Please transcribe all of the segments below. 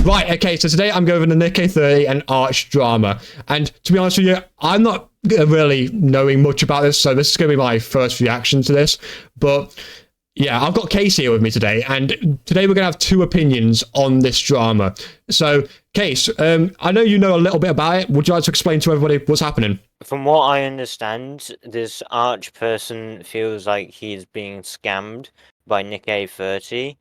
Right, okay, so today I'm going over the Nick-K30 and Arch drama. And to be honest with you, I'm not really knowing much about this, so this is going to be my first reaction to this. But yeah, I've got Case here with me today, and today we're going to have two opinions on this drama. So, Case, I know you know a little bit about it. Would you like to explain to everybody what's happening? From what I understand, this Arch person feels like he's being scammed by Nick-K30.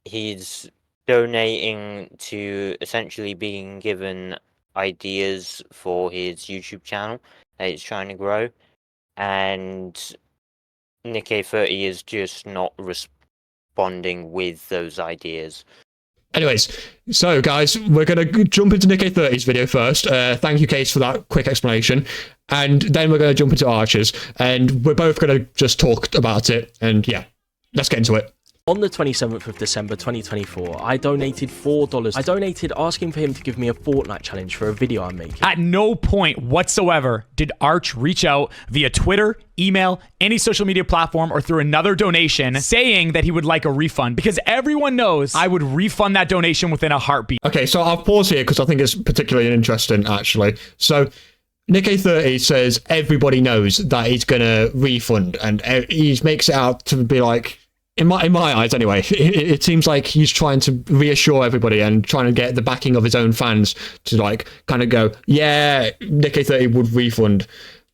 He's donating to essentially being given ideas for his YouTube channel that he's trying to grow, and Nick-K30 is just not responding with those ideas. Anyways, so guys, we're going to jump into Nick-K30's video first. Thank you, Case, for that quick explanation. And then we're going to jump into Arch's, and we're both going to just talk about it. And yeah, let's get into it. On the 27th of December 2024, I donated $4. I donated asking for him to give me a Fortnite challenge for a video I'm making. At no point whatsoever did Arch reach out via Twitter, email, any social media platform, or through another donation saying that he would like a refund, because everyone knows I would refund that donation within a heartbeat. Okay, so I'll pause here because I think it's particularly interesting, actually. So Nick-K30 says everybody knows that he's going to refund, and he makes it out to be like, in my eyes anyway, it seems like he's trying to reassure everybody and trying to get the backing of his own fans to like kind of go, yeah, Nick-K30 would refund.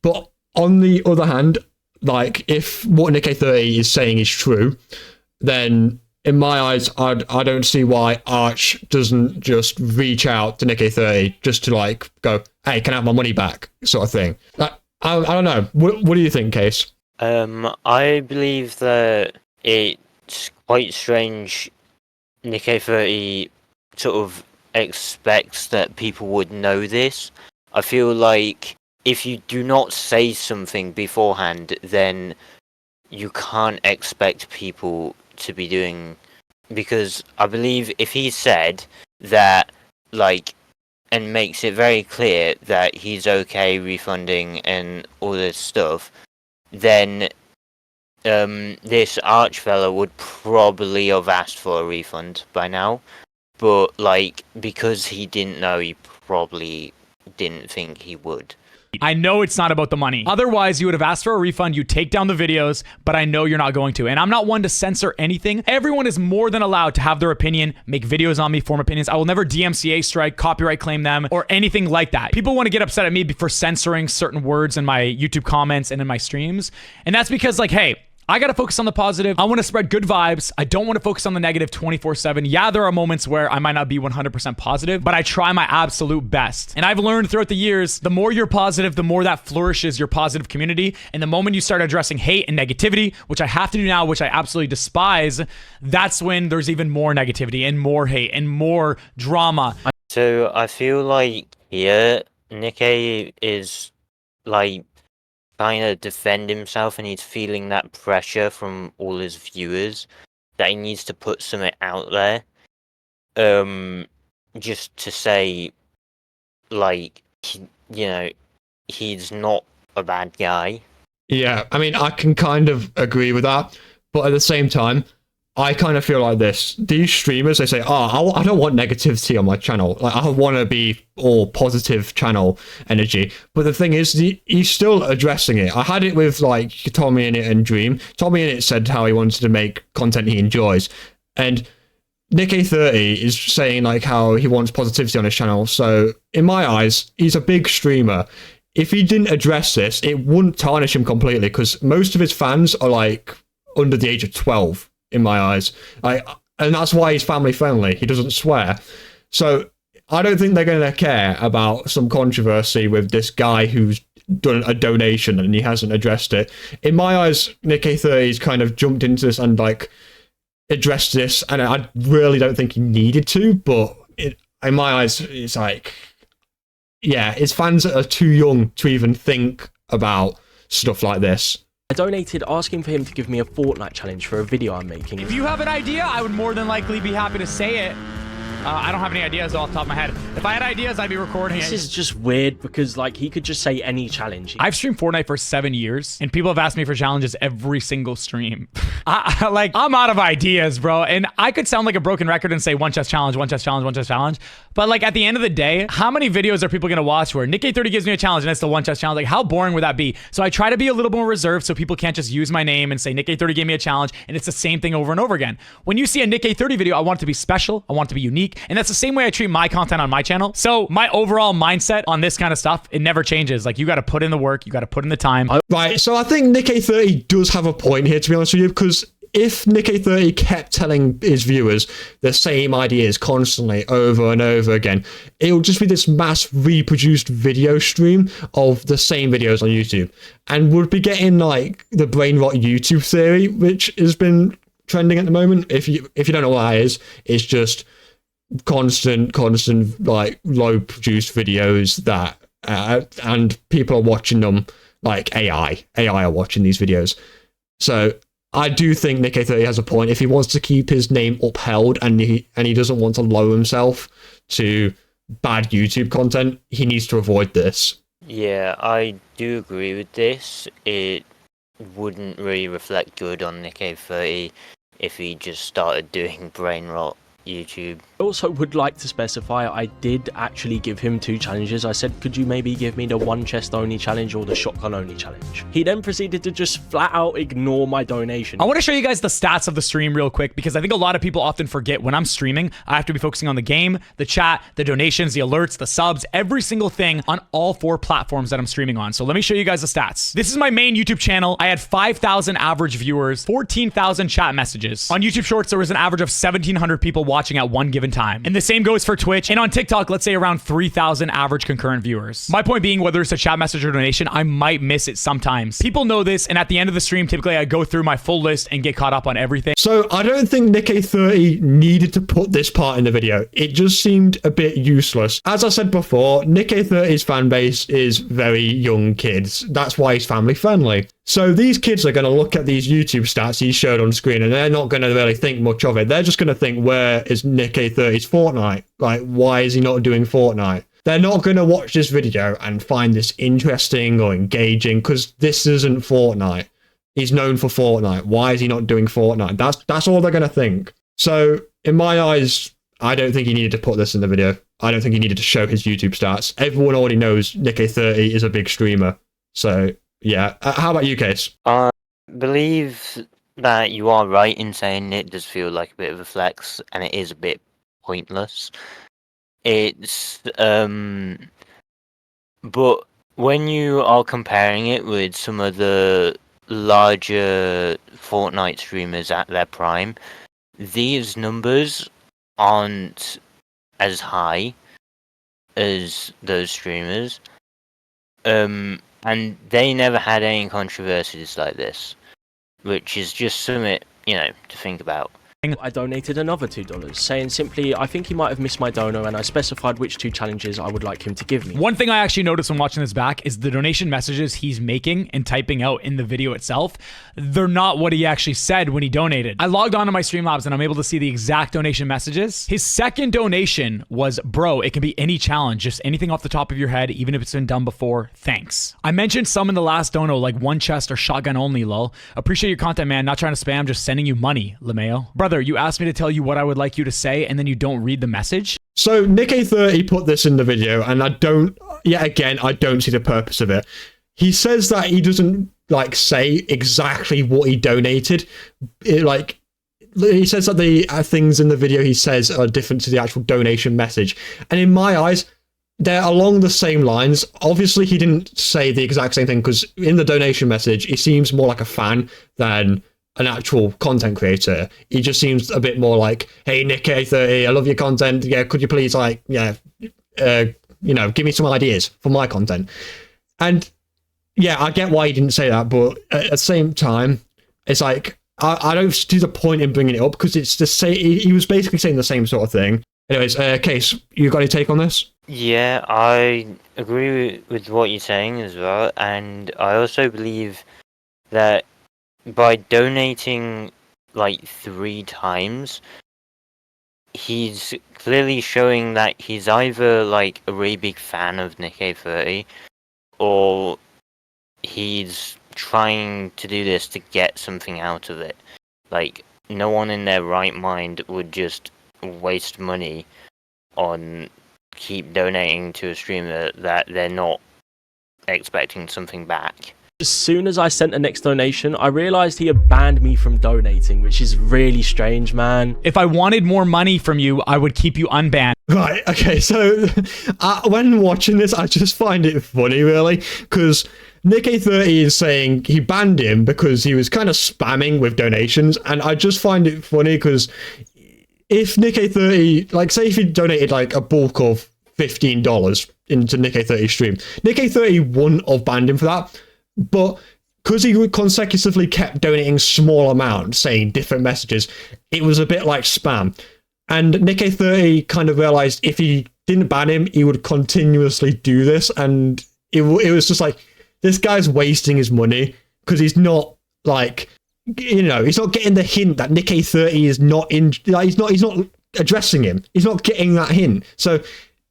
But on the other hand, like if what Nick-K30 is saying is true, then in my eyes, I don't see why Arch doesn't just reach out to Nick-K30 just to like go, hey, can I have my money back, sort of thing. I don't know. What do you think, Case? I believe that it's quite strange Nick-K30 sort of expects that people would know this. I feel like if you do not say something beforehand, then you can't expect people to be doing, because I believe if he said that, like, and makes it very clear that he's okay refunding and all this stuff, then this Arch fella would probably have asked for a refund by now, but like because he didn't know, he probably didn't think he would. I know it's not about the money. Otherwise, you would have asked for a refund. You take down the videos, but I know you're not going to. And I'm not one to censor anything. Everyone is more than allowed to have their opinion, make videos on me, form opinions. I will never DMCA strike, copyright claim them, or anything like that. People want to get upset at me for censoring certain words in my YouTube comments and in my streams. And that's because, like, hey, I got to focus on the positive. I want to spread good vibes. I don't want to focus on the negative 24/7. Yeah, there are moments where I might not be 100% positive, but I try my absolute best. And I've learned throughout the years, the more you're positive, the more that flourishes your positive community. And the moment you start addressing hate and negativity, which I have to do now, which I absolutely despise, that's when there's even more negativity and more hate and more drama. So I feel like here, Nick-K is like trying to defend himself, and he's feeling that pressure from all his viewers that he needs to put something out there, just to say, like, he's not a bad guy. Yeah, I mean, I can kind of agree with that, but at the same time, I kind of feel like this. These streamers, they say, oh, I don't want negativity on my channel. Like, I want to be all positive channel energy. But the thing is, he's still addressing it. I had it with, like, TommyInnit and Dream. TommyInnit said how he wanted to make content he enjoys. And Nick-K30 is saying, like, how he wants positivity on his channel. So, in my eyes, he's a big streamer. If he didn't address this, it wouldn't tarnish him completely, because most of his fans are, like, under the age of 12. In my eyes, and that's why he's family friendly. He doesn't swear, so I don't think they're going to care about some controversy with this guy who's done a donation and he hasn't addressed it. In my eyes, Nick-K30's kind of jumped into this and like addressed this, and I really don't think he needed to. But in my eyes, it's like, yeah, his fans are too young to even think about stuff like this. I donated asking for him to give me a Fortnite challenge for a video I'm making. If you have an idea, I would more than likely be happy to say it. I don't have any ideas off the top of my head. If I had ideas, I'd be recording it. This is just weird because, like, he could just say any challenge. I've streamed Fortnite for 7 years, and people have asked me for challenges every single stream. I'm out of ideas, bro. And I could sound like a broken record and say one chest challenge, one chest challenge, one chest challenge. But like at the end of the day, how many videos are people going to watch where Nick30 gives me a challenge and it's the one chest challenge? Like how boring would that be? So I try to be a little more reserved so people can't just use my name and say Nick30 gave me a challenge and it's the same thing over and over again. When you see a Nick30 video, I want it to be special. I want it to be unique. And that's the same way I treat my content on my channel. So my overall mindset on this kind of stuff, it never changes. Like you got to put in the work. You got to put in the time. Right, so I think Nick30 does have a point here, to be honest with you, because if Nick30 kept telling his viewers the same ideas constantly over and over again, it will just be this mass reproduced video stream of the same videos on YouTube. And we'd be getting like the brain rot YouTube theory, which has been trending at the moment. If you don't know what that is, it's just constant like low produced videos that and people are watching them like AI are watching these videos. So I do think Nick30 has a point. If he wants to keep his name upheld and he doesn't want to lower himself to bad YouTube content, he needs to avoid this. Yeah, I do agree with this. It wouldn't really reflect good on Nick30 if he just started doing brain rot YouTube. I also would like to specify I did actually give him 2 challenges. I said, could you maybe give me the one chest only challenge or the shotgun only challenge? He then proceeded to just flat out ignore my donation. I want to show you guys the stats of the stream real quick because I think a lot of people often forget when I'm streaming, I have to be focusing on the game, the chat, the donations, the alerts, the subs, every single thing on all 4 platforms that I'm streaming on. So let me show you guys the stats. This is my main YouTube channel. I had 5,000 average viewers, 14,000 chat messages. On YouTube Shorts, there was an average of 1,700 people watching at one given time. And the same goes for Twitch. And on TikTok, let's say around 3,000 average concurrent viewers. My point being, whether it's a chat message or donation, I might miss it sometimes. People know this, and at the end of the stream, typically I go through my full list and get caught up on everything. So I don't think Nick30 needed to put this part in the video. It just seemed a bit useless. As I said before, Nick30's fan base is very young kids. That's why he's family friendly. So these kids are going to look at these YouTube stats he showed on screen and they're not going to really think much of it. They're just going to think, where is Nick30's Fortnite? Like, why is he not doing Fortnite? They're not going to watch this video and find this interesting or engaging because this isn't Fortnite. He's known for Fortnite. Why is he not doing Fortnite? That's all they're going to think. So in my eyes, I don't think he needed to put this in the video. I don't think he needed to show his YouTube stats. Everyone already knows Nick30 is a big streamer. So yeah. How about you, Case? I believe that you are right in saying it does feel like a bit of a flex, and it is a bit pointless. It's but when you are comparing it with some of the larger Fortnite streamers at their prime, these numbers aren't as high as those streamers. And they never had any controversies like this, which is just something, to think about. I donated another $2, saying simply, I think he might have missed my dono, and I specified which 2 challenges I would like him to give me. One thing I actually noticed when watching this back is the donation messages he's making and typing out in the video itself. They're not what he actually said when he donated. I logged on to my Streamlabs and I'm able to see the exact donation messages. His second donation was, bro, it can be any challenge, just anything off the top of your head, even if it's been done before. Thanks. I mentioned some in the last dono, like one chest or shotgun only, lol. Appreciate your content, man. Not trying to spam, just sending you money, LeMayo. Brother, you asked me to tell you what I would like you to say, and then you don't read the message? So Nick30 put this in the video, and I don't see the purpose of it. He says that he doesn't say exactly what he donated. He says that the things in the video he says are different to the actual donation message. And in my eyes, they're along the same lines. Obviously, he didn't say the exact same thing because in the donation message, he seems more like a fan than an actual content creator. He just seems a bit more like, hey, Nick30, I love your content. Yeah, could you please give me some ideas for my content? And yeah, I get why he didn't say that, but at the same time, it's like, I don't see the point in bringing it up because it's the same. He was basically saying the same sort of thing. Anyways, Case, you got any take on this? Yeah, I agree with what you're saying as well, and I also believe that by donating 3 times, he's clearly showing that he's either a really big fan of Nick30, or he's trying to do this to get something out of it. no one in their right mind would just waste money on keep donating to a streamer that they're not expecting something back. As soon as I sent the next donation, I realized he had banned me from donating, which is really strange, man. If I wanted more money from you, I would keep you unbanned. Right, okay, so when watching this, I just find it funny, really, because Nick30 is saying he banned him because he was kind of spamming with donations, and I just find it funny because if Nick30, like, say if he donated, like, a bulk of $15 into Nick30's stream, Nick30 wouldn't have banned him for that, but because he consecutively kept donating small amounts, saying different messages, it was a bit like spam. And Nick30 kind of realized if he didn't ban him, he would continuously do this, and it was just like, this guy's wasting his money because he's not, like, you know, he's not getting the hint that Nick30 is not in, like, he's not addressing him. He's not getting that hint. So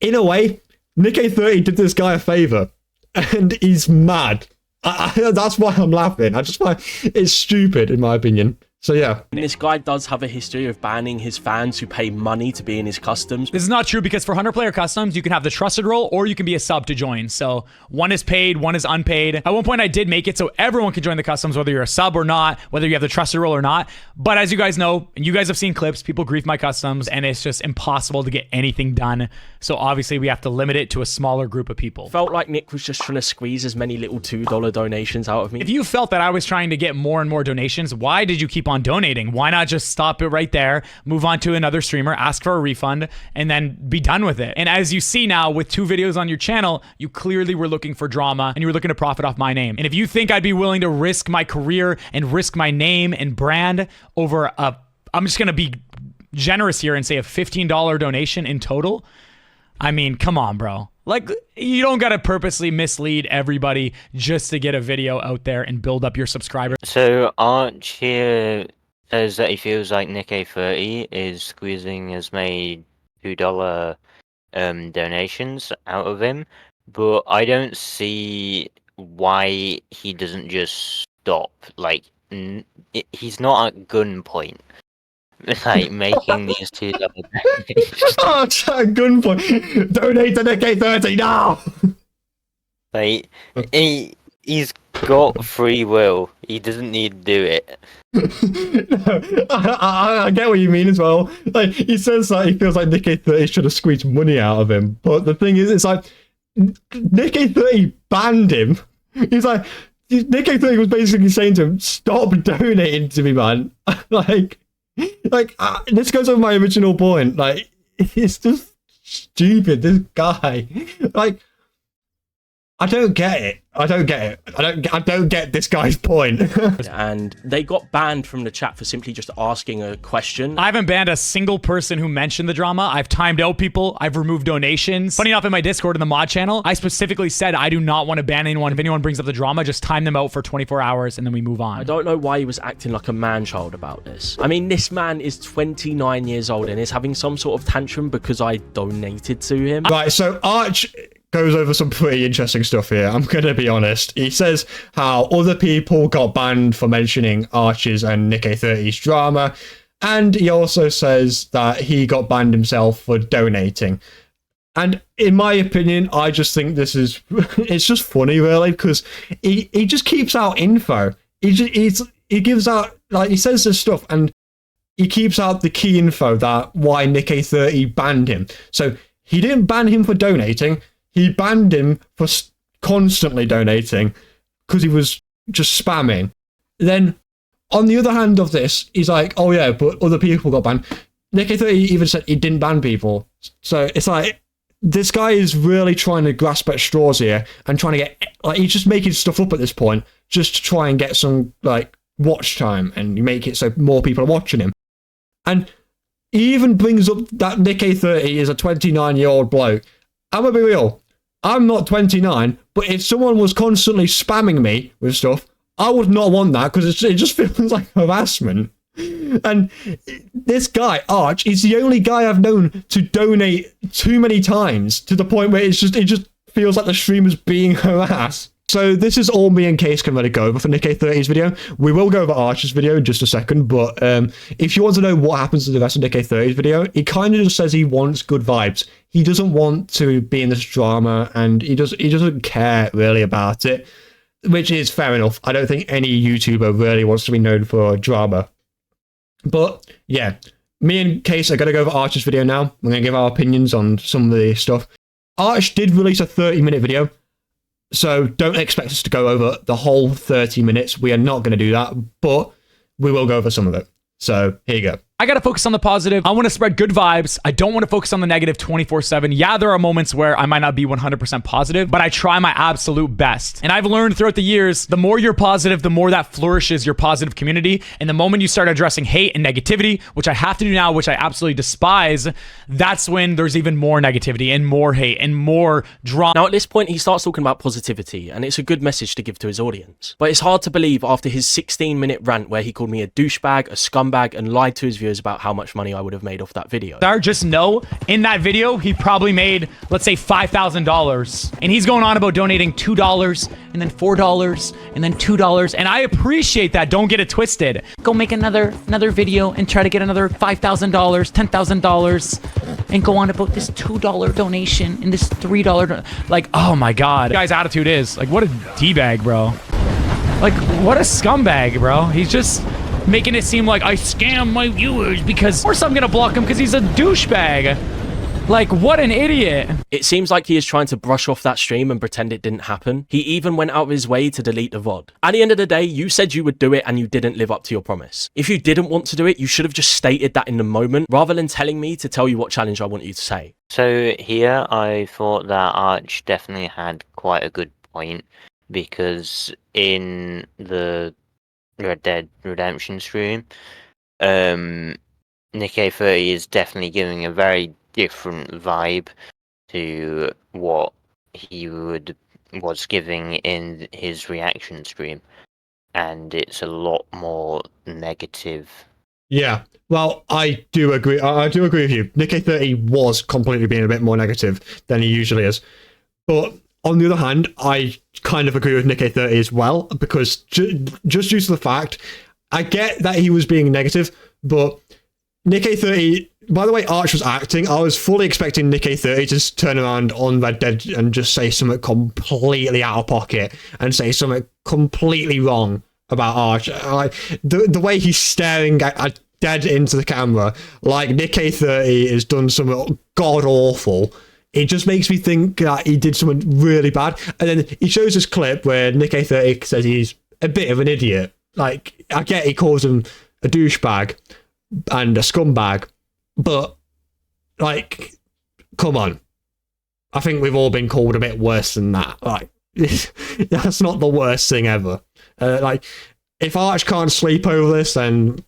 in a way, Nick30 did this guy a favor, and he's mad. That's why I'm laughing. I just find it's stupid, in my opinion. So yeah. And this guy does have a history of banning his fans who pay money to be in his customs. This is not true because for 100-player customs, you can have the trusted role or you can be a sub to join. So one is paid, one is unpaid. At one point, I did make it so everyone can join the customs, whether you're a sub or not, whether you have the trusted role or not. But as you guys know, and you guys have seen clips, people grief my customs and it's just impossible to get anything done. So obviously, we have to limit it to a smaller group of people. Felt like Nick was just trying to squeeze as many little $2 donations out of me. If you felt that I was trying to get more and more donations, why did you keep on donating? Why not just stop it right there, move on to another streamer, ask for a refund, and then be done with it? And as you see now, with 2 videos on your channel, you clearly were looking for drama and you were looking to profit off my name. And if you think I'd be willing to risk my career and risk my name and brand over I'm just going to be generous here and say a $15 donation in total, I mean, come on, bro. Like, you don't got to purposely mislead everybody just to get a video out there and build up your subscribers. So Arch here says that he feels like Nick30 is squeezing as many $2 donations out of him, but I don't see why he doesn't just stop. Like, he's not at gunpoint. Like, making these $2 donations. Oh, it's at gunpoint. Donate to Nick30 now. Like, he's got free will. He doesn't need to do it. No, I get what you mean as well. Like, he says that he feels like Nick30 should have squeezed money out of him, but the thing is, it's like Nick30 banned him. He's like, Nick30 was basically saying to him, "Stop donating to me, man." like, this goes over my original point. Like, it's just stupid. This guy, like, I don't get it. I don't get this guy's point. And they got banned from the chat for simply just asking a question. I haven't banned a single person who mentioned the drama. I've timed out people. I've removed donations. Funny enough, in my Discord in the mod channel, I specifically said I do not want to ban anyone. If anyone brings up the drama, just time them out for 24 hours and then we move on. I don't know why he was acting like a man-child about this. I mean, this man is 29 years old and is having some sort of tantrum because I donated to him. Right, so Arch goes over some pretty interesting stuff here. I'm gonna be honest. He says how other people got banned for mentioning Arch's and Nick30's drama, and he also says that he got banned himself for donating. And in my opinion, I just think this is it's just funny, really, because he just keeps out info. He gives out, like, he says this stuff and he keeps out the key info that why Nick30 banned him. So he didn't ban him for donating. He banned him for constantly donating because he was just spamming. Then, on the other hand of this, he's like, oh yeah, but other people got banned. Nick30 even said he didn't ban people. So it's like, this guy is really trying to grasp at straws here and trying to get, like, he's just making stuff up at this point just to try and get some, like, watch time and make it so more people are watching him. And he even brings up that Nick30 is a 29-year-old bloke. I'm gonna be real. I'm not 29, but if someone was constantly spamming me with stuff, I would not want that because it just feels like harassment. And this guy, Arch, is the only guy I've known to donate too many times to the point where it just feels like the streamer's being harassed. So this is all me and Case can really go over for Nick-A30's video. We will go over Archer's video in just a second, but if you want to know what happens to the rest of Nick-A30's video, he kind of just says he wants good vibes. He doesn't want to be in this drama, and he doesn't care really about it, which is fair enough. I don't think any YouTuber really wants to be known for drama. But yeah, me and Case are going to go over Archer's video now. We're going to give our opinions on some of the stuff. Arch did release a 30-minute video, so don't expect us to go over the whole 30 minutes. We are not going to do that, but we will go over some of it. So here you go. I gotta focus on the positive. I want to spread good vibes. I don't want to focus on the negative 24/7. Yeah, there are moments where I might not be 100% positive, but I try my absolute best. And I've learned throughout the years, the more you're positive, the more that flourishes your positive community. And the moment you start addressing hate and negativity, which I have to do now, which I absolutely despise, that's when there's even more negativity and more hate and more drama. Now, at this point, he starts talking about positivity, and it's a good message to give to his audience. But it's hard to believe after his 16-minute rant where he called me a douchebag, a scumbag, and lied to his viewers about how much money I would have made off that video. Just know, in that video, he probably made, let's say, $5,000. And he's going on about donating $2, and then $4, and then $2. And I appreciate that. Don't get it twisted. Go make another video and try to get another $5,000, $10,000, and go on about this $2 donation and this $3. Like, oh my God. This guy's attitude is, like, what a D-bag, bro. Like, what a scumbag, bro. He's just making it seem like I scam my viewers because, of course I'm gonna block him because he's a douchebag. Like, what an idiot. It seems like he is trying to brush off that stream and pretend it didn't happen. He even went out of his way to delete the VOD. At the end of the day, you said you would do it and you didn't live up to your promise. If you didn't want to do it, you should have just stated that in the moment rather than telling me to tell you what challenge I want you to say. So here I thought that Arch definitely had quite a good point, because in the Red Dead Redemption stream, Nick-A30 is definitely giving a very different vibe to what he was giving in his reaction stream, and it's a lot more negative. Yeah, well, I do agree. I do agree with you. Nick-A30 was completely being a bit more negative than he usually is, but on the other hand, I kind of agree with Nick-A30 as well, because just due to the fact, I get that he was being negative, but Nick-A30, by the way, Arch was acting. I was fully expecting Nick-A30 to turn around on Red Dead and just say something completely out of pocket and say something completely wrong about Arch. Like, the way he's staring at dead into the camera, like Nick-A30 has done something god-awful. It just makes me think that he did something really bad. And then he shows this clip where Nick-A30 says he's a bit of an idiot. Like, I get he calls him a douchebag and a scumbag, but, like, come on. I think we've all been called a bit worse than that. Like, that's not the worst thing ever. Like, if Arch can't sleep over this, then,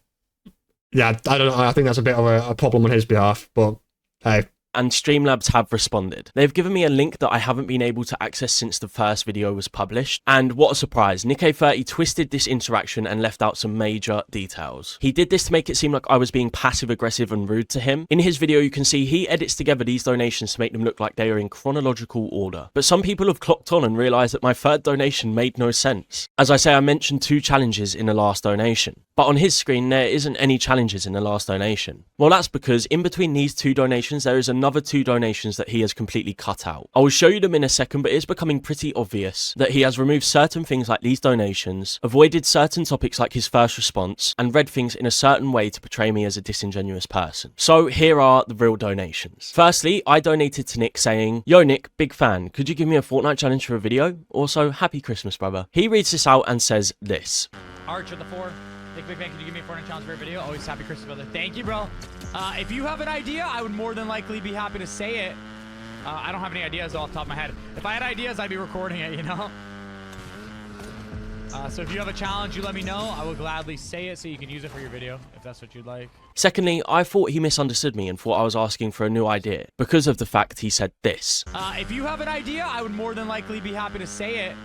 yeah, I don't know. I think that's a bit of a problem on his behalf, but hey. And Streamlabs have responded. They've given me a link that I haven't been able to access since the first video was published. And what a surprise, Nick-A30 twisted this interaction and left out some major details. He did this to make it seem like I was being passive aggressive and rude to him. In his video, you can see he edits together these donations to make them look like they are in chronological order. But some people have clocked on and realized that my third donation made no sense. As I say, I mentioned 2 challenges in the last donation. But on his screen, there isn't any challenges in the last donation. Well, that's because in between these 2 donations, there is another 2 donations that he has completely cut out. I will show you them in a second, but it's becoming pretty obvious that he has removed certain things like these donations, avoided certain topics like his first response, and read things in a certain way to portray me as a disingenuous person. So here are the real donations. Firstly, I donated to Nick saying, "Yo Nick, big fan, could you give me a Fortnite challenge for a video? Also, happy Christmas, brother." He reads this out and says this. Arch at the 4. Big fan, can you give me a Fortnite challenge for a video? Always happy Christmas, brother. Thank you, bro. If you have an idea, I would more than likely be happy to say it. I don't have any ideas off the top of my head. If I had ideas, I'd be recording it, you know? So if you have a challenge, you let me know. I will gladly say it so you can use it for your video, if that's what you'd like. Secondly, I thought he misunderstood me and thought I was asking for a new idea because of the fact he said this. If you have an idea, I would more than likely be happy to say it.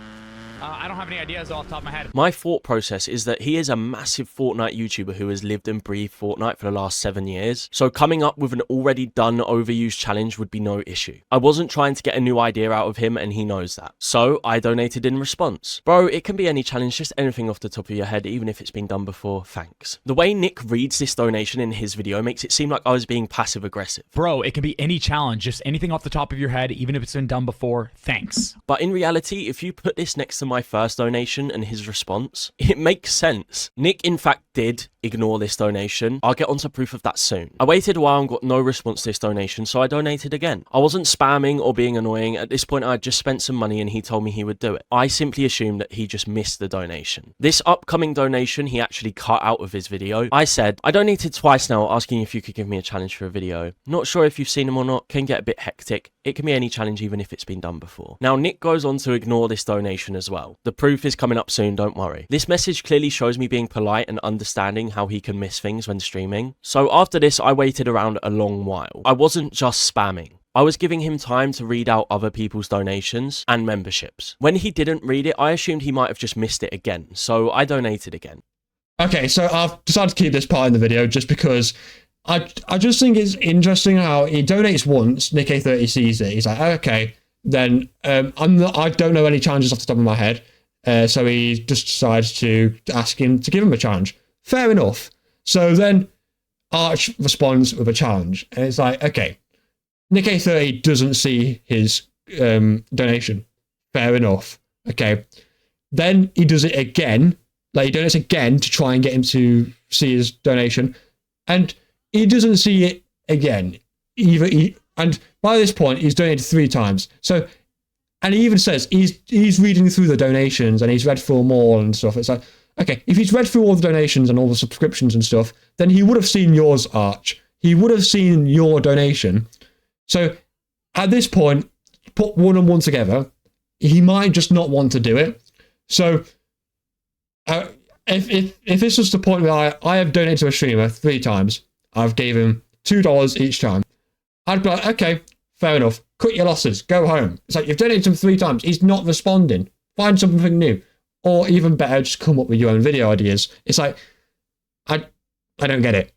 I don't have any ideas off the top of my head. My thought process is that he is a massive Fortnite YouTuber who has lived and breathed Fortnite for the last 7 years, so coming up with an already done overused challenge would be no issue. I wasn't trying to get a new idea out of him and he knows that. So I donated in response. Bro, it can be any challenge, just anything off the top of your head, even if it's been done before, thanks. The way Nick reads this donation in his video makes it seem like I was being passive aggressive. Bro, it can be any challenge, just anything off the top of your head, even if it's been done before, thanks. But in reality, if you put this next to my first donation and his response, it makes sense. Nick, in fact, did ignore this donation. I'll get onto proof of that soon. I waited a while and got no response to this donation, so I donated again. I wasn't spamming or being annoying. At this point, I had just spent some money and he told me he would do it. I simply assumed that he just missed the donation. This upcoming donation, he actually cut out of his video. I said, I donated twice now asking if you could give me a challenge for a video. Not sure if you've seen them or not, can get a bit hectic. It can be any challenge even if it's been done before. Now, Nick goes on to ignore this donation as well. The proof is coming up soon, don't worry. This message clearly shows me being polite and understanding how he can miss things when streaming. So after this, I waited around a long while. I wasn't just spamming. I was giving him time to read out other people's donations and memberships. When he didn't read it, I assumed he might have just missed it again, so I donated again. Okay, so I've decided to keep this part in the video just because I just think it's interesting how he donates once, Nick-A30 sees it, he's like, okay, then I don't know any challenges off the top of my head, so he just decides to ask him to give him a challenge. Fair enough. So then Arch responds with a challenge, and it's like, okay, Nick-A30 doesn't see his donation. Fair enough. Okay. Then he does it again. Like, he donates again to try and get him to see his donation. And he doesn't see it again. And by this point, he's donated 3 times. So, and he even says he's reading through the donations and he's read through them all and stuff. It's like, okay, if he's read through all the donations and all the subscriptions and stuff, then he would have seen yours, Arch. He would have seen your donation. So at this point, put 1 and 1 together, he might just not want to do it. So if this was the point where I have donated to a streamer 3 times, I've gave him $2 each time, I'd be like, okay, fair enough. Cut your losses. Go home. It's like, you've donated to him 3 times. He's not responding. Find something new. Or even better, just come up with your own video ideas. It's like, I don't get it.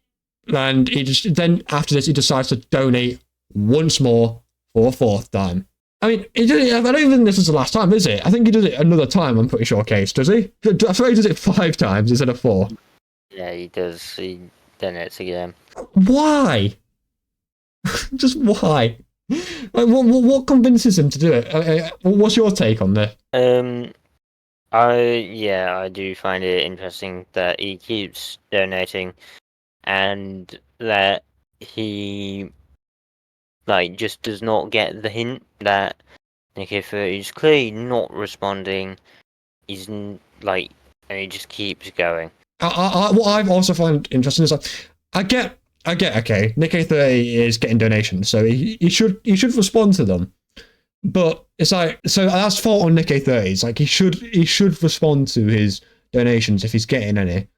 And then after this, he decides to donate once more for a 4th time. I mean, I don't even think this is the last time, is it? I think he does it another time, I'm pretty sure, Case, does he? I swear he does it 5 times instead of 4. Yeah, he does. He donates again. Why? Just why? Like, what convinces him to do it? What's your take on this? I do find it interesting that he keeps donating and that he just does not get the hint that Nick-A30 is clearly not responding. He's and he just keeps going. What I've also found interesting is I get, okay, Nick-A30 is getting donations, so he should respond to them. But it's like, so that's fault on Nick-A30. It's like he should respond to his donations if he's getting any.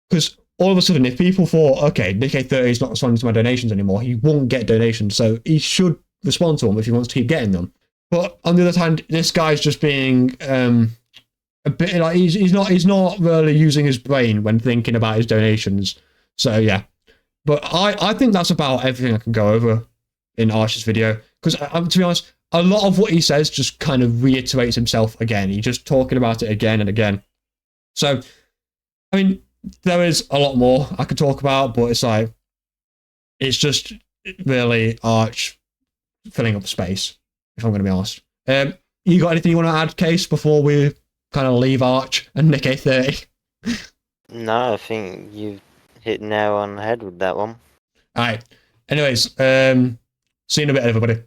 Because all of a sudden, if people thought, okay, Nick-A30 is not responding to my donations anymore, he won't get donations, so he should respond to them if he wants to keep getting them. But on the other hand, this guy's just being a bit like he's not really using his brain when thinking about his donations. So yeah, but I think that's about everything I can go over in Arch's video, because to be honest, a lot of what he says just kind of reiterates himself again. He's just talking about it again and again. So, I mean, there is a lot more I could talk about, but it's just really Arch filling up space, if I'm going to be honest. You got anything you want to add, Case, before we kind of leave Arch and Nick-A30? No, I think you hit nail on the head with that one. Alright. Anyways, see you in a bit, everybody.